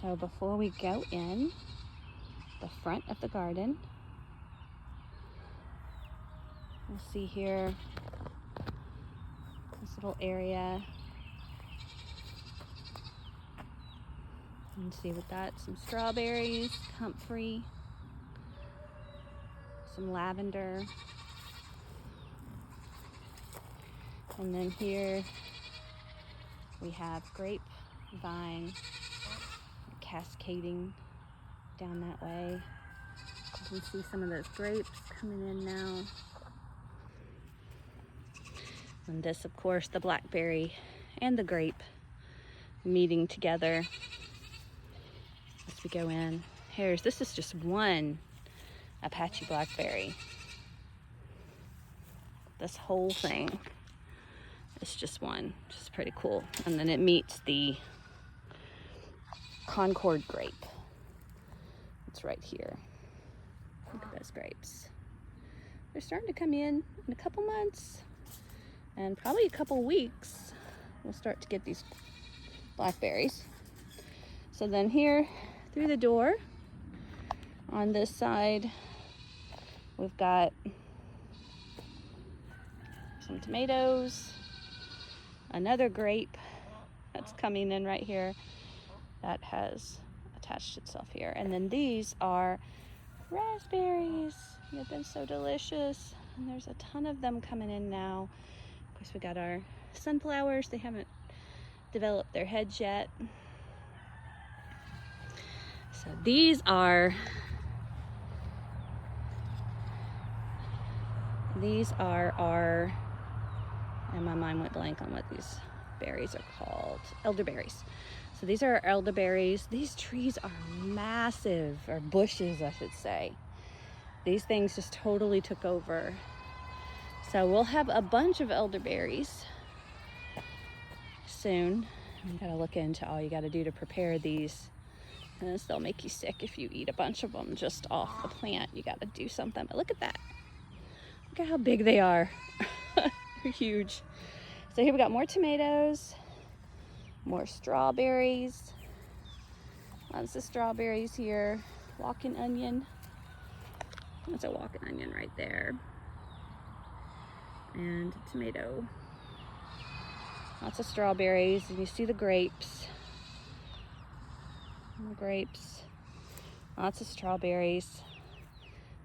So before we go in the front of the garden, we'll see here this little area. And see we've got some strawberries, comfrey, some lavender. And then here we have grapevine cascading down that way. You can see some of those grapes coming in now. And this, of course, the blackberry and the grape meeting together as we go in. This is just one Apache blackberry. This whole thing is just one, which is pretty cool. And then it meets the Concord grape. It's right here. Look at those grapes. They're starting to come in a couple months, and probably a couple weeks we'll start to get these blackberries. So then here through the door on this side, we've got some tomatoes, another grape that's coming in right here that has attached itself here. And then these are raspberries. They've been so delicious. And there's a ton of them coming in now. Of course, we got our sunflowers. They haven't developed their heads yet. So these are our, and my mind went blank on what these berries are called, elderberries. So these are our elderberries. These trees are massive, or bushes I should say. These things just totally took over. So we'll have a bunch of elderberries soon. You gotta look into all you gotta do to prepare these. And they'll make you sick if you eat a bunch of them just off the plant. You gotta do something. But look at that. Look at how big they are. They're huge. So here we got more tomatoes, more strawberries. Lots of strawberries here. Walking onion. That's a walking onion right there. And tomato. Lots of strawberries. And you see the grapes. More grapes. Lots of strawberries.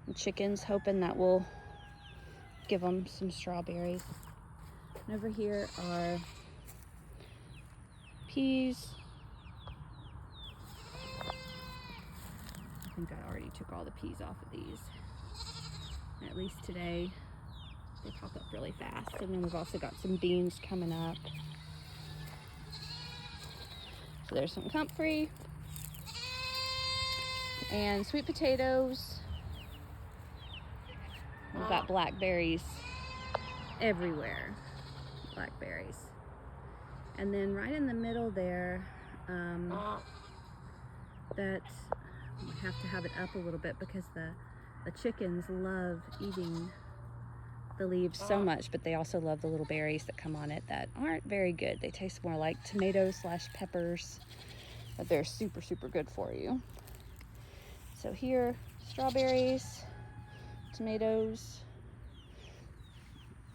And chickens, hoping that we'll give them some strawberries. And over here are peas. I think I already took all the peas off of these. At least today, they pop up really fast. And then we've also got some beans coming up. So there's some comfrey and sweet potatoes. We've got blackberries everywhere. Blackberries. And then right in the middle there, that we have to have it up a little bit because the chickens love eating the leaves so much, but they also love the little berries that come on it that aren't very good. They taste more like tomatoes / peppers, but they're super, super good for you. So here, strawberries, tomatoes,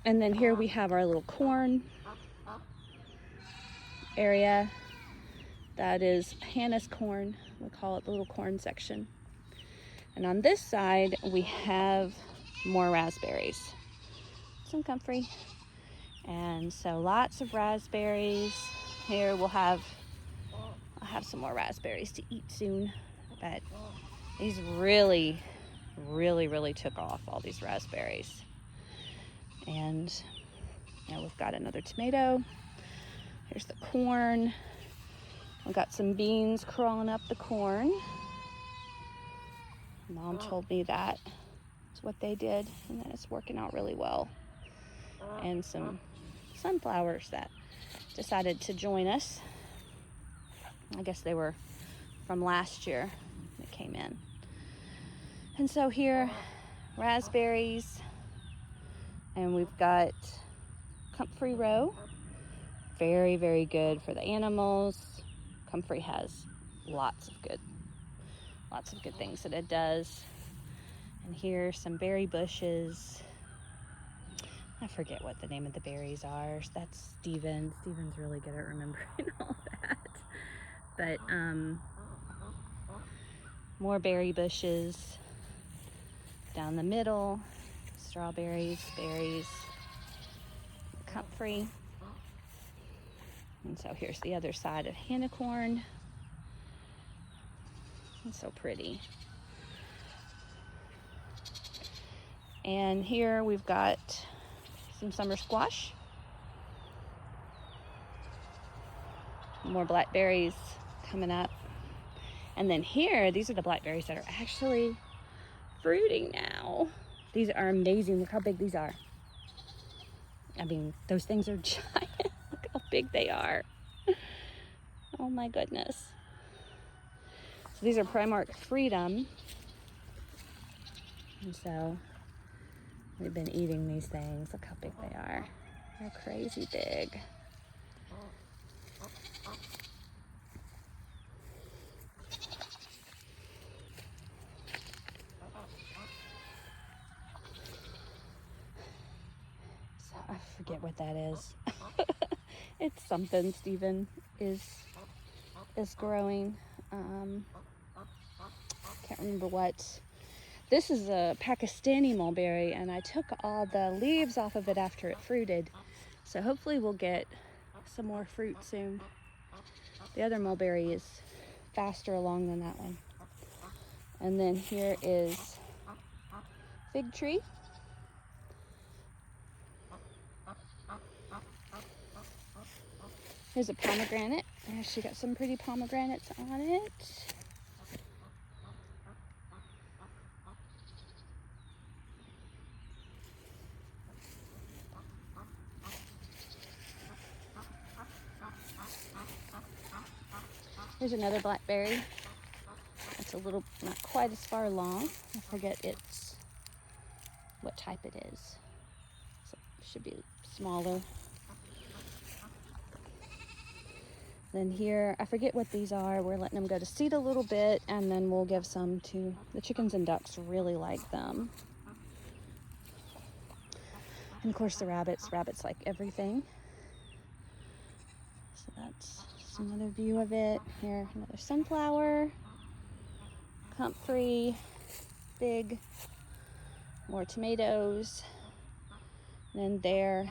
and then here we have our little corn area. That is Hannah's corn. We call it the little corn section. And on this side, we have more raspberries. Some comfrey. And so lots of raspberries. Here I'll have some more raspberries to eat soon. But these really, really, really took off, all these raspberries. And now we've got another tomato. Here's the corn. We've got some beans crawling up the corn. Mom told me that is what they did, and that it's working out really well. And some sunflowers that decided to join us. I guess they were from last year that came in. And so here, raspberries, and we've got comfrey row. Very, very good for the animals. Comfrey has lots of good things that it does. And here are some berry bushes. I forget what the name of the berries are. That's Steven. Steven's really good at remembering all that. But more berry bushes down the middle. Strawberries, berries, comfrey. And so here's the other side of Hannah corn. It's so pretty. And here we've got some summer squash. More blackberries coming up. And then here, these are the blackberries that are actually fruiting now. These are amazing. Look how big these are. I mean, those things are giant. Look how big they are. Oh my goodness. So these are Primark Freedom. And so we've been eating these things. Look how big they are. They're crazy big. So I forget what that is. It's something Steven is growing. Can't remember what. This is a Pakistani mulberry, and I took all the leaves off of it after it fruited. So hopefully we'll get some more fruit soon. The other mulberry is faster along than that one. And then here is fig tree. Here's a pomegranate. She got some pretty pomegranates on it. Here's another blackberry. It's a little, not quite as far along. I forget what type it is. So it should be smaller. Then here, I forget what these are. We're letting them go to seed a little bit, and then we'll give some to the chickens and ducks. Really like them. And of course the rabbits. Rabbits like everything. So that's another view of it. Here, another sunflower. Comfrey. Big. More tomatoes. And then there,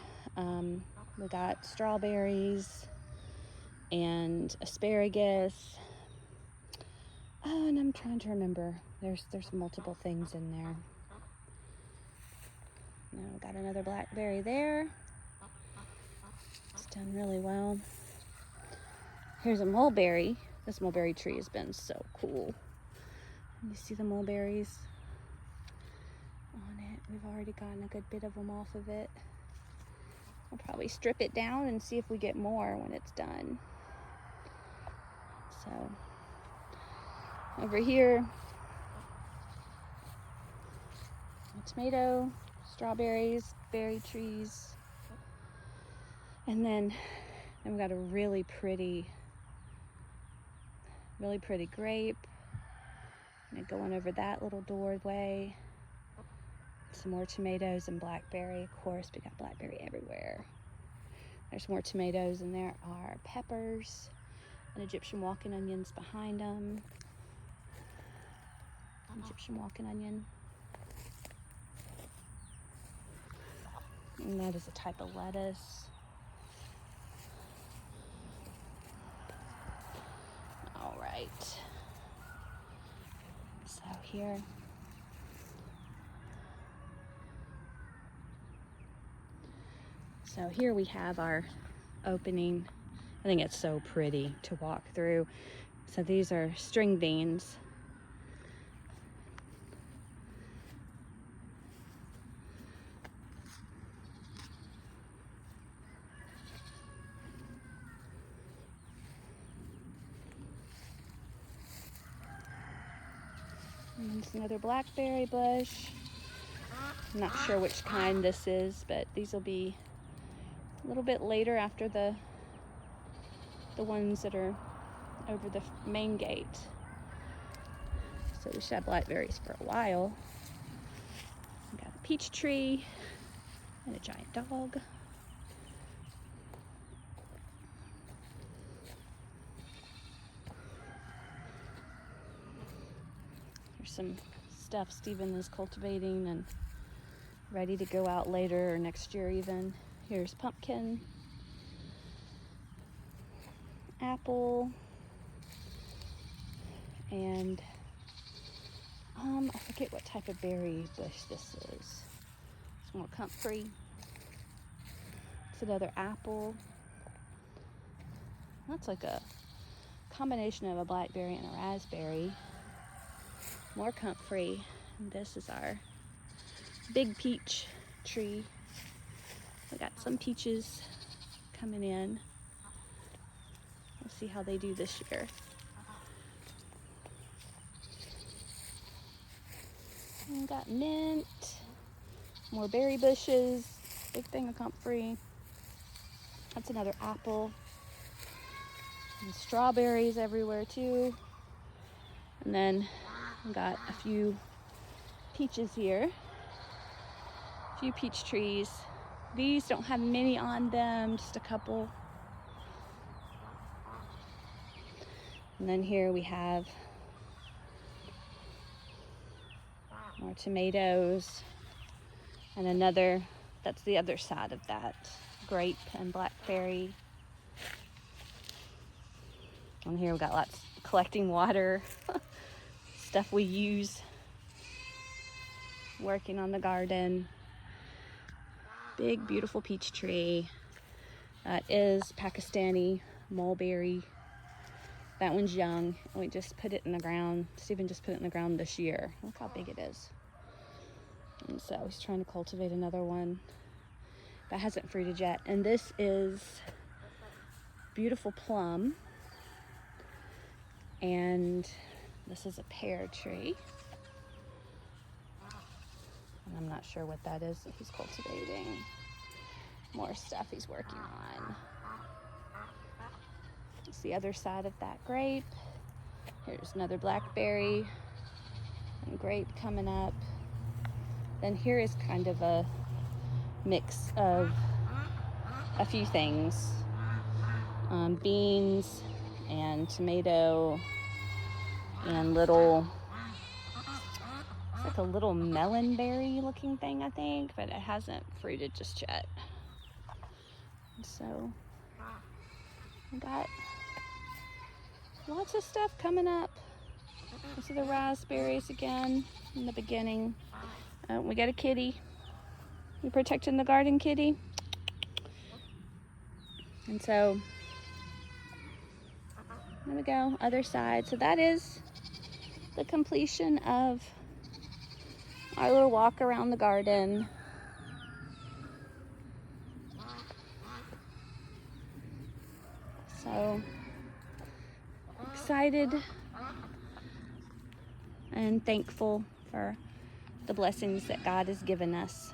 we got strawberries and asparagus. Oh, and I'm trying to remember. There's multiple things in there. Now we got another blackberry there. It's done really well. Here's a mulberry. This mulberry tree has been so cool. You see the mulberries on it. We've already gotten a good bit of them off of it. We'll probably strip it down and see if we get more when it's done. So over here, a tomato, strawberries, berry trees, and then we've got a really pretty grape. And going over that little doorway. Some more tomatoes and blackberry. Of course, we got blackberry everywhere. There's more tomatoes, and there are peppers and Egyptian walking onions behind them. Egyptian walking onion. And that is a type of lettuce. All right. So here. So here we have our opening. I think it's so pretty to walk through. So these are string beans. And it's another blackberry bush. I'm not sure which kind this is, but these will be a little bit later after the ones that are over the main gate. So we should have blackberries for a while. We got a peach tree and a giant dog. There's some stuff Stephen is cultivating and ready to go out later or next year even. Here's pumpkin, apple, and I forget what type of berry bush this is. It's more comfrey. It's another apple. That's like a combination of a blackberry and a raspberry. More comfrey. And this is our big peach tree. We got some peaches coming in. We'll see how they do this year. And we got mint, more berry bushes, big thing of comfrey. That's another apple. And strawberries everywhere too. And then we got a few peaches here. A few peach trees. These don't have many on them, just a couple. And then here we have more tomatoes and another, that's the other side of that, grape and blackberry. And here we got lots collecting water, stuff we use working on the garden. Big beautiful peach tree. That is Pakistani mulberry. That one's young. We just put it in the ground. Stephen just put it in the ground this year. Look how big it is. And so he's trying to cultivate another one that hasn't fruited yet. And this is beautiful plum. And this is a pear tree. And I'm not sure what that is that he's cultivating. More stuff he's working on. It's the other side of that grape. Here's another blackberry and grape coming up. Then here is kind of a mix of a few things. Beans and tomato and little, it's like a little melon berry looking thing, I think, but it hasn't fruited just yet. So we got lots of stuff coming up. This is the raspberries again in the beginning. We got a kitty. We protecting the garden, kitty. And so there we go, other side. So that is the completion of our little walk around the garden. So excited and thankful for the blessings that God has given us.